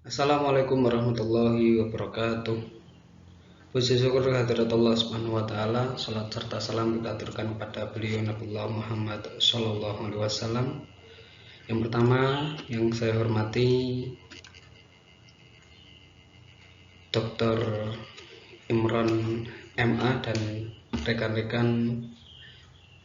Assalamualaikum warahmatullahi wabarakatuh. Puji syukur kehadirat Allah Subhanahu wa taala, salat serta salam kita aturkan kepada beliau Nabiullah Muhammad sallallahu alaihi wasallam. Yang pertama yang saya hormati Dr. Imron MA dan rekan-rekan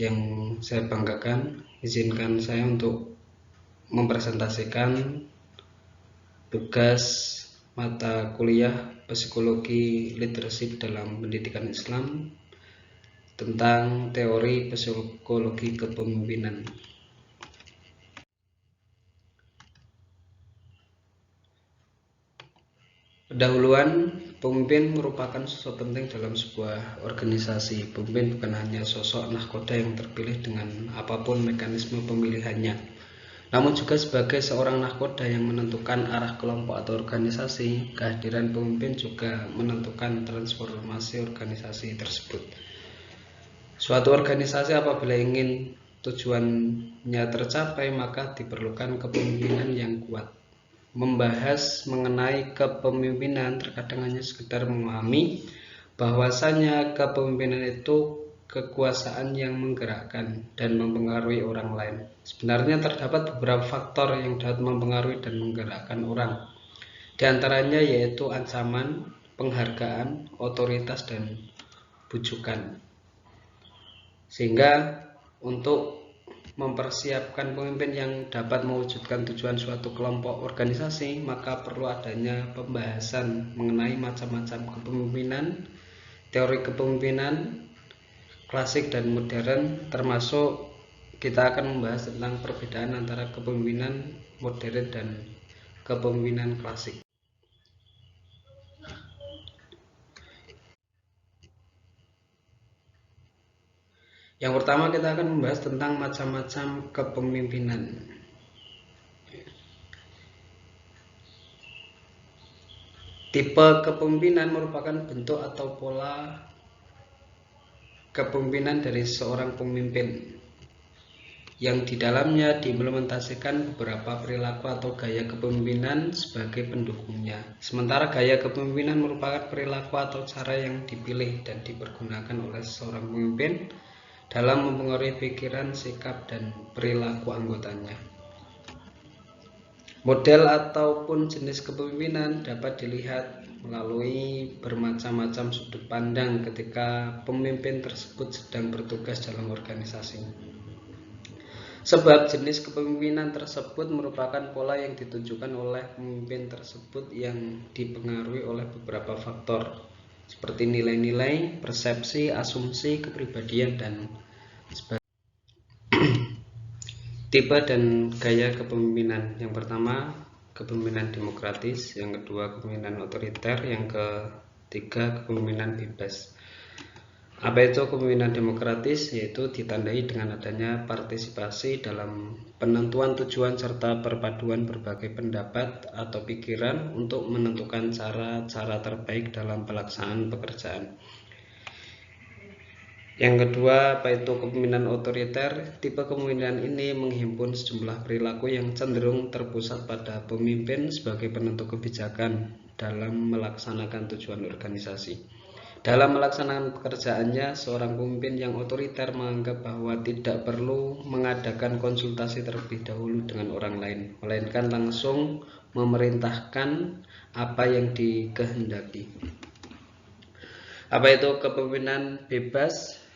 yang saya banggakan, izinkan saya untuk mempresentasikan tugas mata kuliah Psikologi Leadership dalam Pendidikan Islam tentang teori psikologi kepemimpinan. Pendahuluan, pemimpin merupakan sosok penting dalam sebuah organisasi. Pemimpin bukan hanya sosok nahkoda yang terpilih dengan apapun mekanisme pemilihannya, namun juga sebagai seorang nahkoda yang menentukan arah kelompok atau organisasi. Kehadiran pemimpin juga menentukan transformasi organisasi tersebut. Suatu organisasi apabila ingin tujuannya tercapai, maka diperlukan kepemimpinan yang kuat. Membahas mengenai kepemimpinan terkadang hanya sekedar memahami bahwasanya kepemimpinan itu kekuasaan yang menggerakkan dan mempengaruhi orang lain. Sebenarnya terdapat beberapa faktor yang dapat mempengaruhi dan menggerakkan orang. Di antaranya yaitu ancaman, penghargaan, otoritas, dan bujukan. Sehingga untuk mempersiapkan pemimpin yang dapat mewujudkan tujuan suatu kelompok organisasi, maka perlu adanya pembahasan mengenai macam-macam kepemimpinan, teori kepemimpinan klasik dan modern, termasuk kita akan membahas tentang perbedaan antara kepemimpinan modern dan kepemimpinan klasik. Yang pertama kita akan membahas tentang macam-macam kepemimpinan. Tipe kepemimpinan merupakan bentuk atau pola kepemimpinan dari seorang pemimpin yang di dalamnya diimplementasikan beberapa perilaku atau gaya kepemimpinan sebagai pendukungnya. Sementara gaya kepemimpinan merupakan perilaku atau cara yang dipilih dan dipergunakan oleh seorang pemimpin dalam mempengaruhi pikiran, sikap, dan perilaku anggotanya. Model ataupun jenis kepemimpinan dapat dilihat melalui bermacam-macam sudut pandang ketika pemimpin tersebut sedang bertugas dalam organisasi. Sebab jenis kepemimpinan tersebut merupakan pola yang ditunjukkan oleh pemimpin tersebut yang dipengaruhi oleh beberapa faktor seperti nilai-nilai, persepsi, asumsi, kepribadian, dan sebagainya. Tipe dan gaya kepemimpinan. Yang pertama, kepemimpinan demokratis. Yang kedua, kepemimpinan otoriter. Yang ketiga, kepemimpinan bebas. Apa itu kepemimpinan demokratis? Yaitu ditandai dengan adanya partisipasi dalam penentuan tujuan serta perpaduan berbagai pendapat atau pikiran untuk menentukan cara-cara terbaik dalam pelaksanaan pekerjaan. Yang kedua, apa itu kepemimpinan otoriter? Tipe kepemimpinan ini menghimpun sejumlah perilaku yang cenderung terpusat pada pemimpin sebagai penentu kebijakan dalam melaksanakan tujuan organisasi. Dalam melaksanakan pekerjaannya, seorang pemimpin yang otoriter menganggap bahwa tidak perlu mengadakan konsultasi terlebih dahulu dengan orang lain, melainkan langsung memerintahkan apa yang dikehendaki. Apa itu kepemimpinan bebas?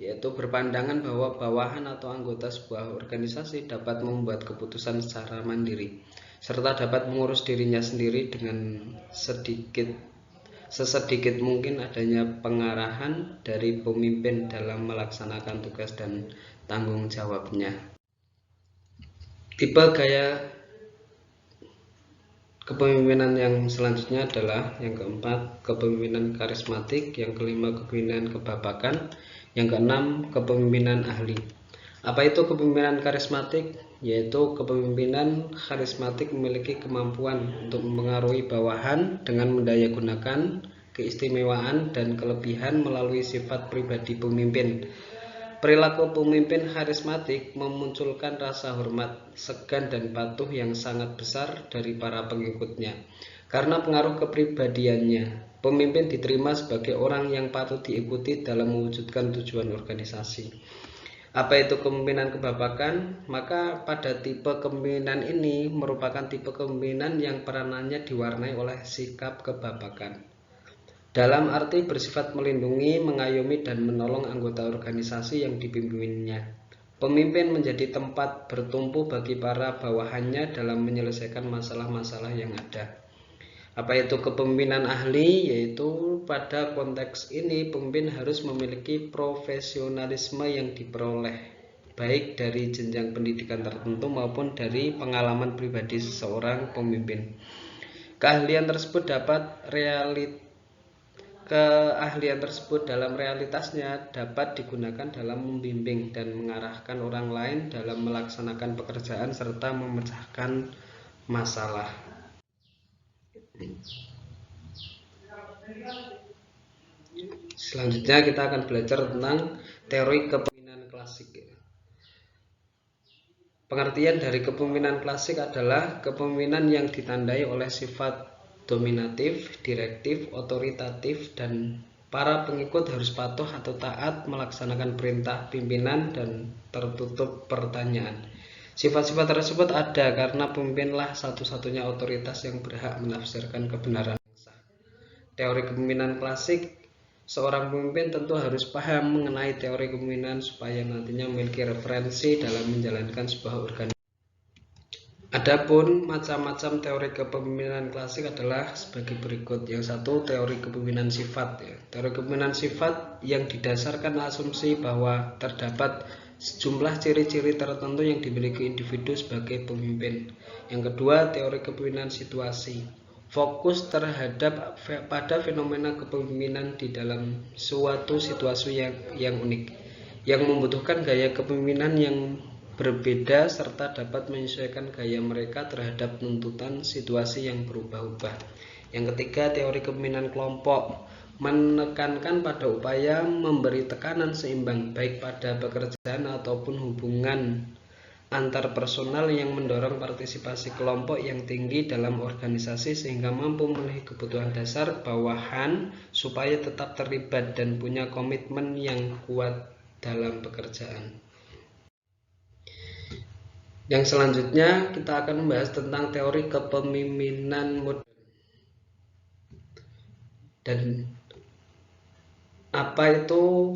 Yaitu berpandangan bahwa bawahan atau anggota sebuah organisasi dapat membuat keputusan secara mandiri, serta dapat mengurus dirinya sendiri dengan sesedikit mungkin adanya pengarahan dari pemimpin dalam melaksanakan tugas dan tanggung jawabnya. Tipe gaya kepemimpinan yang selanjutnya adalah yang keempat, kepemimpinan karismatik. Yang kelima, kepemimpinan kebapakan. Yang keenam, kepemimpinan ahli. Apa itu kepemimpinan karismatik? Yaitu kepemimpinan karismatik memiliki kemampuan untuk mempengaruhi bawahan dengan mendayagunakan keistimewaan dan kelebihan melalui sifat pribadi pemimpin. Perilaku pemimpin karismatik memunculkan rasa hormat, segan, dan patuh yang sangat besar dari para pengikutnya. Karena pengaruh kepribadiannya, pemimpin diterima sebagai orang yang patut diikuti dalam mewujudkan tujuan organisasi. Apa itu kepemimpinan kebapakan? Maka pada tipe kepemimpinan ini merupakan tipe kepemimpinan yang peranannya diwarnai oleh sikap kebapakan. Dalam arti bersifat melindungi, mengayomi, dan menolong anggota organisasi yang dipimpinnya. Pemimpin menjadi tempat bertumpu bagi para bawahannya dalam menyelesaikan masalah-masalah yang ada. Apa itu kepemimpinan ahli? Yaitu pada konteks ini pemimpin harus memiliki profesionalisme yang diperoleh baik dari jenjang pendidikan tertentu maupun dari pengalaman pribadi seseorang pemimpin. Keahlian tersebut dalam realitasnya dapat digunakan dalam membimbing dan mengarahkan orang lain dalam melaksanakan pekerjaan serta memecahkan masalah. Selanjutnya kita akan belajar tentang teori kepemimpinan klasik. Pengertian dari kepemimpinan klasik adalah kepemimpinan yang ditandai oleh sifat dominatif, direktif, otoritatif, dan para pengikut harus patuh atau taat melaksanakan perintah pimpinan dan tertutup pertanyaan. Sifat-sifat tersebut ada karena pemimpinlah satu-satunya otoritas yang berhak menafsirkan kebenaran yang sah. Teori kepemimpinan klasik, seorang pemimpin tentu harus paham mengenai teori kepemimpinan supaya nantinya memiliki referensi dalam menjalankan sebuah organisasi. Adapun macam-macam teori kepemimpinan klasik adalah sebagai berikut. Yang satu, teori kepemimpinan sifat. Teori kepemimpinan sifat yang didasarkan asumsi bahwa terdapat sejumlah ciri-ciri tertentu yang dimiliki individu sebagai pemimpin. Yang kedua, teori kepemimpinan situasi. Fokus terhadap pada fenomena kepemimpinan di dalam suatu situasi yang unik, yang membutuhkan gaya kepemimpinan yang berbeda serta dapat menyesuaikan gaya mereka terhadap tuntutan situasi yang berubah-ubah. Yang ketiga, teori kepemimpinan kelompok menekankan pada upaya memberi tekanan seimbang baik pada pekerjaan ataupun hubungan antar personal yang mendorong partisipasi kelompok yang tinggi dalam organisasi sehingga mampu memenuhi kebutuhan dasar bawahan supaya tetap terlibat dan punya komitmen yang kuat dalam pekerjaan. Yang selanjutnya kita akan membahas tentang teori kepemimpinan modern. Dan apa itu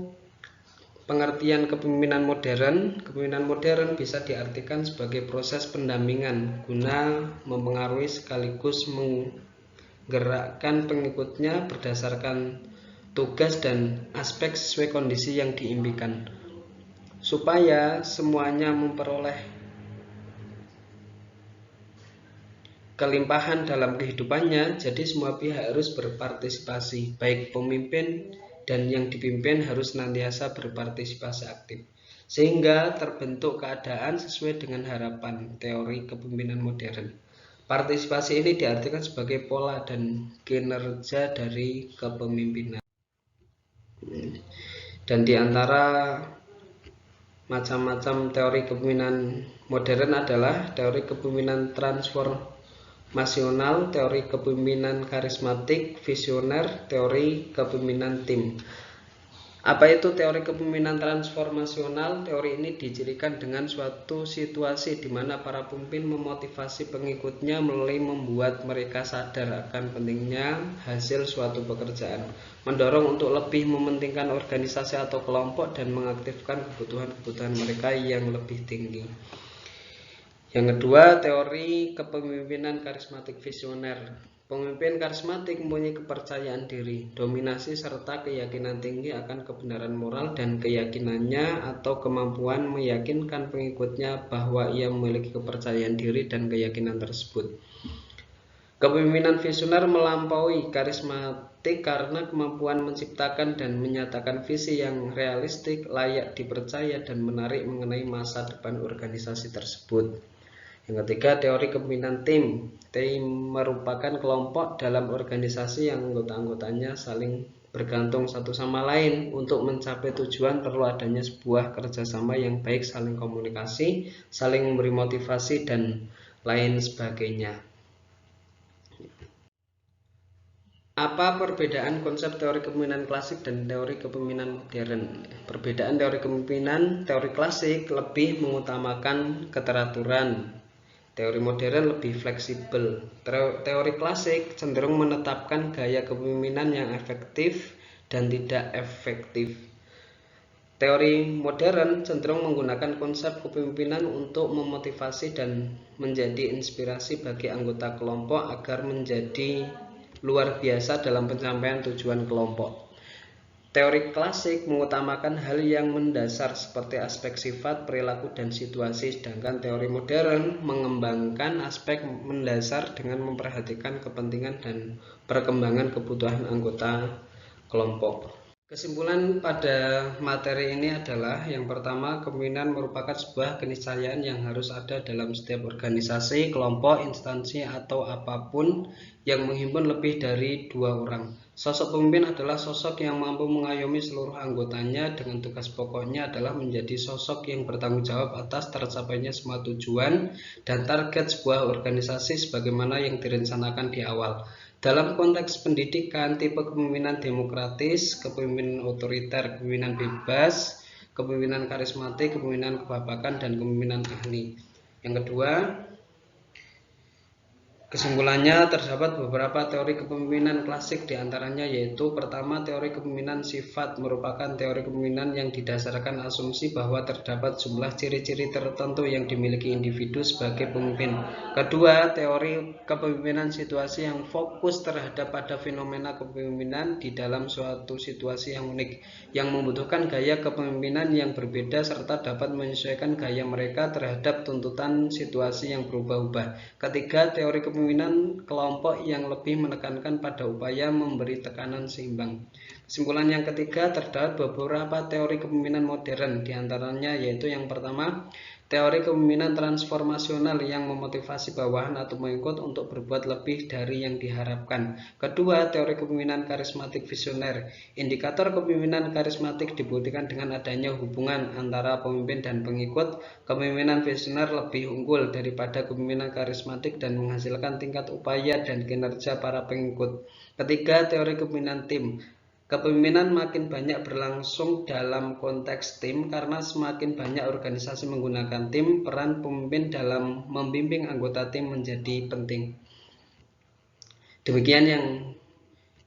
pengertian kepemimpinan modern? Kepemimpinan modern bisa diartikan sebagai proses pendampingan guna mempengaruhi sekaligus menggerakkan pengikutnya berdasarkan tugas dan aspek sesuai kondisi yang diimpikan, supaya semuanya memperoleh kelimpahan dalam kehidupannya. Jadi semua pihak harus berpartisipasi, baik pemimpin dan yang dipimpin harus senantiasa berpartisipasi aktif, sehingga terbentuk keadaan sesuai dengan harapan teori kepemimpinan modern. Partisipasi ini diartikan sebagai pola dan kinerja dari kepemimpinan. Dan di antara macam-macam teori kepemimpinan modern adalah teori kepemimpinan transformasional, teori kepemimpinan karismatik, visioner, teori kepemimpinan tim. Apa itu teori kepemimpinan transformasional? Teori ini dicirikan dengan suatu situasi di mana para pemimpin memotivasi pengikutnya melalui membuat mereka sadar akan pentingnya hasil suatu pekerjaan, mendorong untuk lebih mementingkan organisasi atau kelompok, dan mengaktifkan kebutuhan-kebutuhan mereka yang lebih tinggi. Yang kedua, teori kepemimpinan karismatik visioner. Pemimpin karismatik mempunyai kepercayaan diri, dominasi, serta keyakinan tinggi akan kebenaran moral, dan keyakinannya atau kemampuan meyakinkan pengikutnya bahwa ia memiliki kepercayaan diri dan keyakinan tersebut. Kepemimpinan visioner melampaui karismatik karena kemampuan menciptakan dan menyatakan visi yang realistik, layak dipercaya, dan menarik mengenai masa depan organisasi tersebut. Yang ketiga, teori kepemimpinan tim. Tim merupakan kelompok dalam organisasi yang anggota-anggotanya saling bergantung satu sama lain. Untuk mencapai tujuan perlu adanya sebuah kerjasama yang baik, saling komunikasi, saling memberi motivasi, dan lain sebagainya. Apa perbedaan konsep teori kepemimpinan klasik dan teori kepemimpinan modern? Perbedaan teori kepemimpinan, teori klasik lebih mengutamakan keteraturan. Teori modern lebih fleksibel. Teori klasik cenderung menetapkan gaya kepemimpinan yang efektif dan tidak efektif. Teori modern cenderung menggunakan konsep kepemimpinan untuk memotivasi dan menjadi inspirasi bagi anggota kelompok agar menjadi luar biasa dalam pencapaian tujuan kelompok. Teori klasik mengutamakan hal yang mendasar seperti aspek sifat, perilaku, dan situasi, sedangkan teori modern mengembangkan aspek mendasar dengan memperhatikan kepentingan dan perkembangan kebutuhan anggota kelompok. Kesimpulan pada materi ini adalah yang pertama, kepemimpinan merupakan sebuah keniscayaan yang harus ada dalam setiap organisasi, kelompok, instansi, atau apapun yang menghimpun lebih dari 2 orang. Sosok pemimpin adalah sosok yang mampu mengayomi seluruh anggotanya dengan tugas pokoknya adalah menjadi sosok yang bertanggung jawab atas tercapainya semua tujuan dan target sebuah organisasi sebagaimana yang direncanakan di awal. Dalam konteks pendidikan, tipe kepemimpinan demokratis, kepemimpinan otoriter, kepemimpinan bebas, kepemimpinan karismatik, kepemimpinan kebapakan, dan kepemimpinan ahli. Yang kedua, kesimpulannya terdapat beberapa teori kepemimpinan klasik diantaranya yaitu pertama, teori kepemimpinan sifat merupakan teori kepemimpinan yang didasarkan asumsi bahwa terdapat jumlah ciri-ciri tertentu yang dimiliki individu sebagai pemimpin. Kedua, teori kepemimpinan situasi yang fokus terhadap pada fenomena kepemimpinan di dalam suatu situasi yang unik, yang membutuhkan gaya kepemimpinan yang berbeda serta dapat menyesuaikan gaya mereka terhadap tuntutan situasi yang berubah-ubah. Ketiga, teori kepemimpinan kelompok yang lebih menekankan pada upaya memberi tekanan seimbang. Kesimpulan yang ketiga, terdapat beberapa teori kepemimpinan modern, diantaranya yaitu yang pertama, teori kepemimpinan transformasional yang memotivasi bawahan atau pengikut untuk berbuat lebih dari yang diharapkan. Kedua, teori kepemimpinan karismatik visioner. Indikator kepemimpinan karismatik dibuktikan dengan adanya hubungan antara pemimpin dan pengikut. Kepemimpinan visioner lebih unggul daripada kepemimpinan karismatik dan menghasilkan tingkat upaya dan kinerja para pengikut. Ketiga, teori kepemimpinan tim. Kepemimpinan makin banyak berlangsung dalam konteks tim karena semakin banyak organisasi menggunakan tim, peran pemimpin dalam membimbing anggota tim menjadi penting. Demikian yang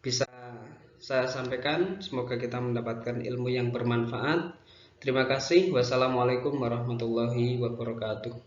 bisa saya sampaikan, semoga kita mendapatkan ilmu yang bermanfaat. Terima kasih. Wassalamualaikum warahmatullahi wabarakatuh.